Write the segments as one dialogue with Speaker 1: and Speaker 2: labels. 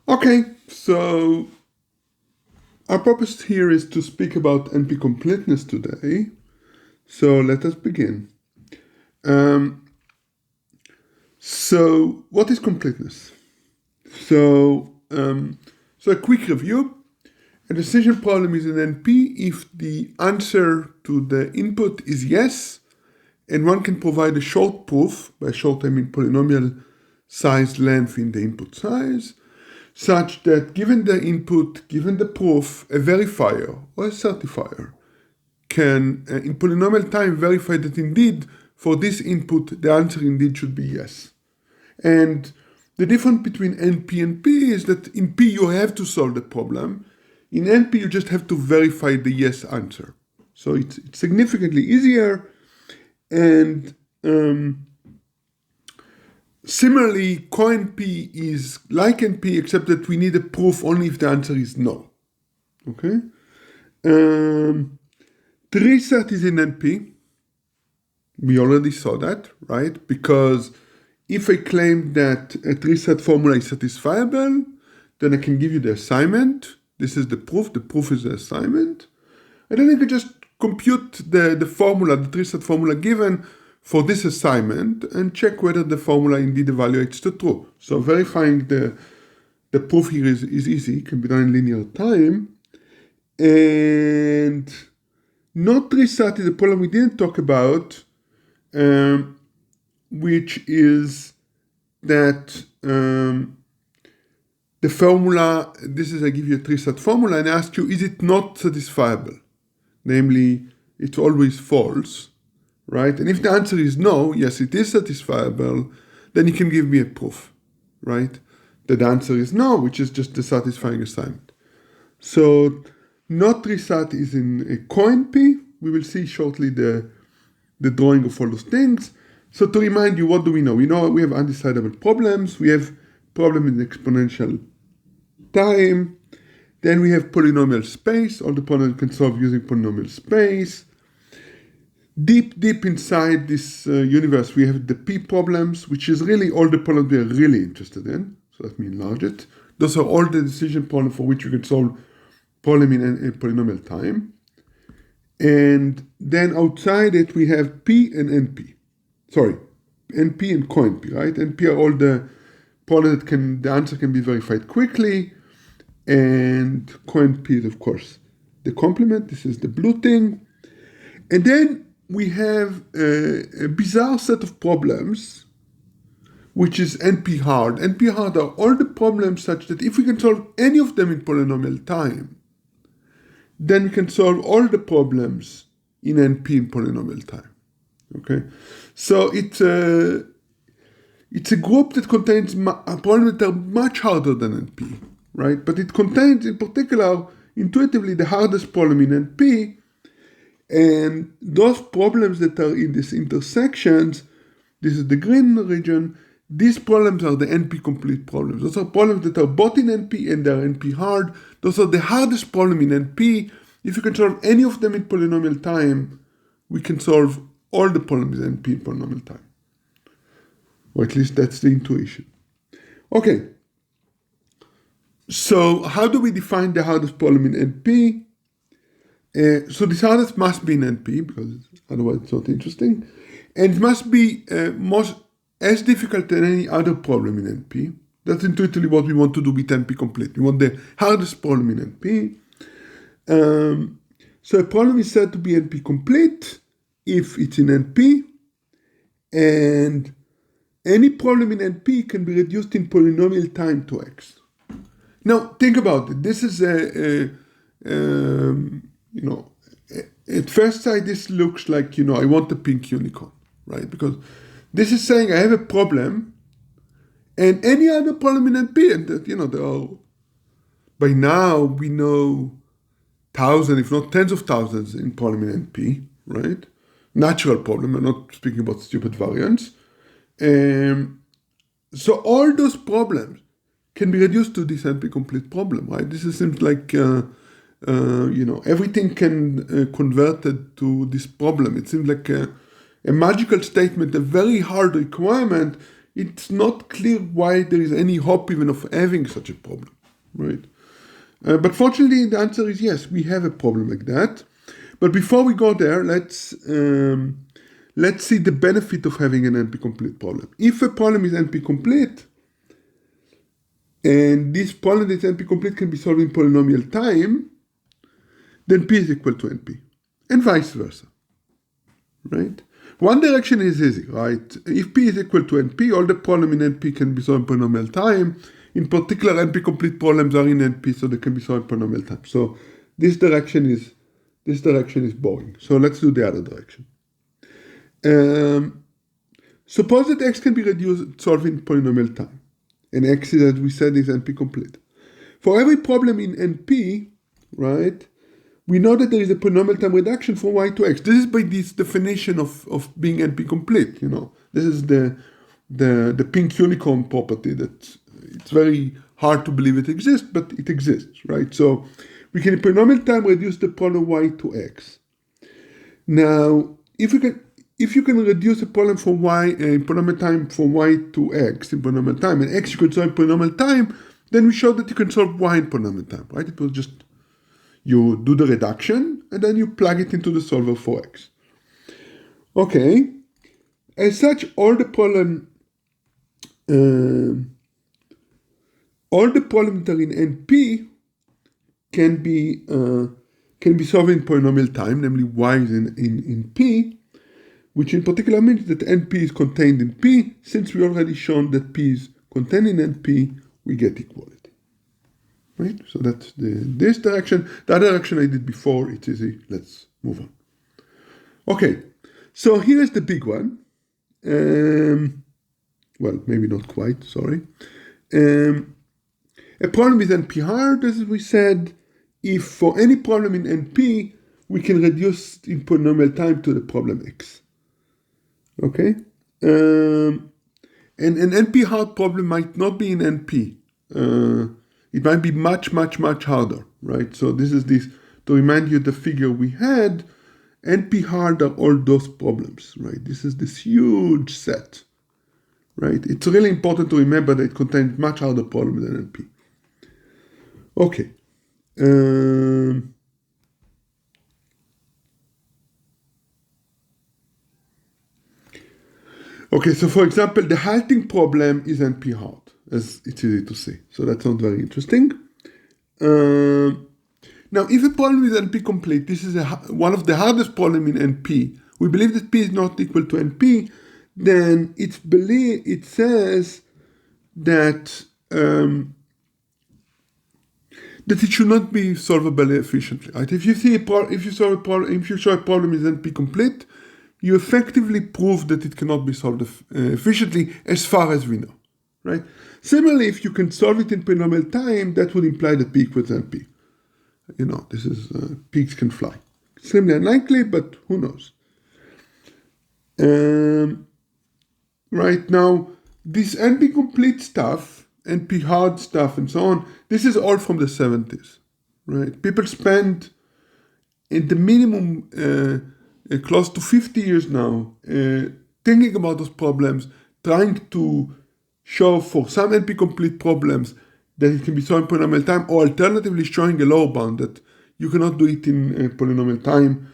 Speaker 1: Okay, so our purpose here is to speak about NP completeness today. So let us begin. So what is completeness? So a quick review. A decision problem is an NP if the answer to the input is yes, and one can provide a short proof, by short I mean polynomial size length in the input size, such that given the input, given the proof, a verifier or a certifier can, in polynomial time, verify that indeed for this input the answer indeed should be yes. And the difference between NP and P is that in P you have to solve the problem. In NP you just have to verify the yes answer. So it's significantly easier. And similarly, co-NP is like NP, except that we need a proof only if the answer is no. Okay? The reset is in NP. We already saw that, right? Because if I claim that a reset formula is satisfiable, then I can give you the assignment. This is the proof. The proof is the assignment. And then I can just compute the formula, the reset formula given for this assignment and check whether the formula indeed evaluates to true. So verifying the proof here is easy. It can be done in linear time. And not reset is a problem we didn't talk about, which is that the formula, this is I give you a reset formula and ask you, is it not satisfiable? Namely, it's always false, right? And if the answer is no, yes, it is satisfiable, then you can give me a proof, right? That the answer is no, which is just a satisfying assignment. So not reset is in a co-NP. We will see shortly the drawing of all those things. So to remind you, what do we know? We know we have undecidable problems. We have problem in exponential time. Then we have polynomial space. All the problems can solve using polynomial space. Deep inside this universe, we have the P problems, which is really all the problems we are really interested in. So let me enlarge it. Those are all the decision problems for which you can solve problem in polynomial time. And then outside it, we have P and NP. Sorry, NP and co-NP, right? NP are all the problems that the answer can be verified quickly. And co-NP is, of course, the complement. This is the blue thing. And then we have a bizarre set of problems, which is NP hard. NP hard are all the problems such that if we can solve any of them in polynomial time, then we can solve all the problems in NP in polynomial time. Okay, so it's a group that contains problems that are much harder than NP, right? But it contains, in particular, intuitively, the hardest problem in NP, and those problems that are in these intersections, this is the green region, these problems are the NP complete problems. Those are problems that are both in NP and they're NP hard. Those are the hardest problem in NP. If you can solve any of them in polynomial time, we can solve all the problems in NP in polynomial time. Or at least that's the intuition. Okay. So how do we define the hardest problem in NP? So this hardest must be in NP, because otherwise it's not interesting. And it must be as difficult than any other problem in NP. That's intuitively what we want to do with NP complete. We want the hardest problem in NP. So a problem is said to be NP complete if it's in NP, and any problem in NP can be reduced in polynomial time to x. Now think about it. This is at first sight this looks like, I want a pink unicorn, right? Because this is saying I have a problem, and any other problem in NP, and that, there are, by now we know thousands, if not tens of thousands in problem in NP, right? Natural problem, I'm not speaking about stupid variants. So all those problems can be reduced to this NP complete problem, right? This seems like, everything can converted to this problem. It seems like a magical statement, a very hard requirement it's not clear why there is any hope even of having such a problem, right? But fortunately, the answer is yes, we have a problem like that. But before we go there, let's see the benefit of having an NP-complete problem. If a problem is NP-complete, and this problem that is NP-complete can be solved in polynomial time, then P is equal to NP, and vice versa, right? One direction is easy, right? If P is equal to NP, all the problem in NP can be solved in polynomial time. In particular, NP-complete problems are in NP, so they can be solved in polynomial time. So this direction is boring. So let's do the other direction. Suppose that X can be reduced solved in polynomial time, and X is, as we said, is NP-complete. For every problem in NP, right, we know that there is a polynomial time reduction from Y to X. This is by this definition of being NP-complete. This is the pink unicorn property that it's very hard to believe it exists, but it exists, right? So we can in polynomial time reduce the problem Y to X. Now, if you can reduce a problem from Y in polynomial time from Y to X in polynomial time, and X you can solve in polynomial time, then we showed that you can solve Y in polynomial time, right? It was just you do the reduction and then you plug it into the solver for X. Okay. As such, all the problems that are in NP can be solved in polynomial time, namely Y is in P, which in particular means that NP is contained in P. Since we already shown that P is contained in NP, we get equality. Right? So that's this direction. The other direction I did before, it's easy. Let's move on. Okay, so here's the big one. Well, maybe not quite, sorry. A problem is NP hard, as we said. If for any problem in NP, we can reduce in polynomial time to the problem X. Okay? And an NP hard problem might not be in NP. It might be much, much, much harder, right? So this is to remind you the figure we had, NP hard are all those problems, right? This is this huge set, right? It's really important to remember that it contains much harder problems than NP. Okay. Okay, so for example, the halting problem is NP hard, as it's easy to see. So that's not very interesting. Now, if a problem is NP-complete, this is one of the hardest problems in NP. We believe that P is not equal to NP, then it says that that it should not be solvable efficiently. Right? If you show a problem is NP-complete, you effectively prove that it cannot be solved efficiently as far as we know, right? Similarly, if you can solve it in polynomial time, that would imply that P equals NP. This is, pigs can fly. Extremely unlikely, but who knows? Right now, this NP-complete stuff, NP-hard stuff, and so on, this is all from the 70s, right? People spend, at the minimum, close to 50 years now, thinking about those problems, trying to show for some NP-complete problems that it can be solved in polynomial time, or alternatively showing a lower bound that you cannot do it in polynomial time.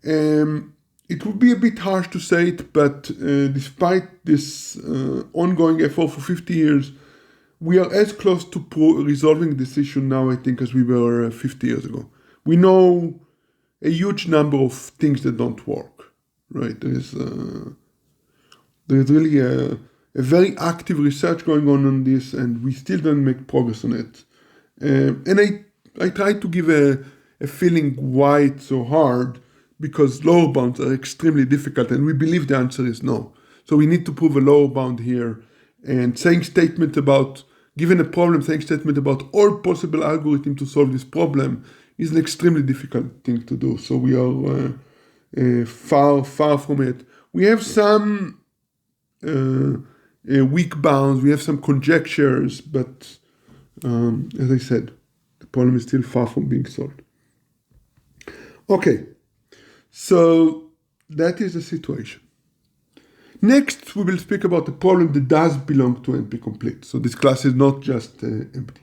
Speaker 1: It would be a bit harsh to say it, but despite this ongoing effort for 50 years, we are as close to resolving this issue now, I think, as we were 50 years ago. We know a huge number of things that don't work, right? There is really a very active research going on this, and we still don't make progress on it. And I try to give a feeling why it's so hard, because lower bounds are extremely difficult, and we believe the answer is no. So we need to prove a lower bound here, and given a problem, saying statement about all possible algorithms to solve this problem is an extremely difficult thing to do. So we are far from it. We have some weak bounds, we have some conjectures, but as I said, the problem is still far from being solved. Okay, so that is the situation. Next, we will speak about a problem that does belong to NP complete. So this class is not just empty.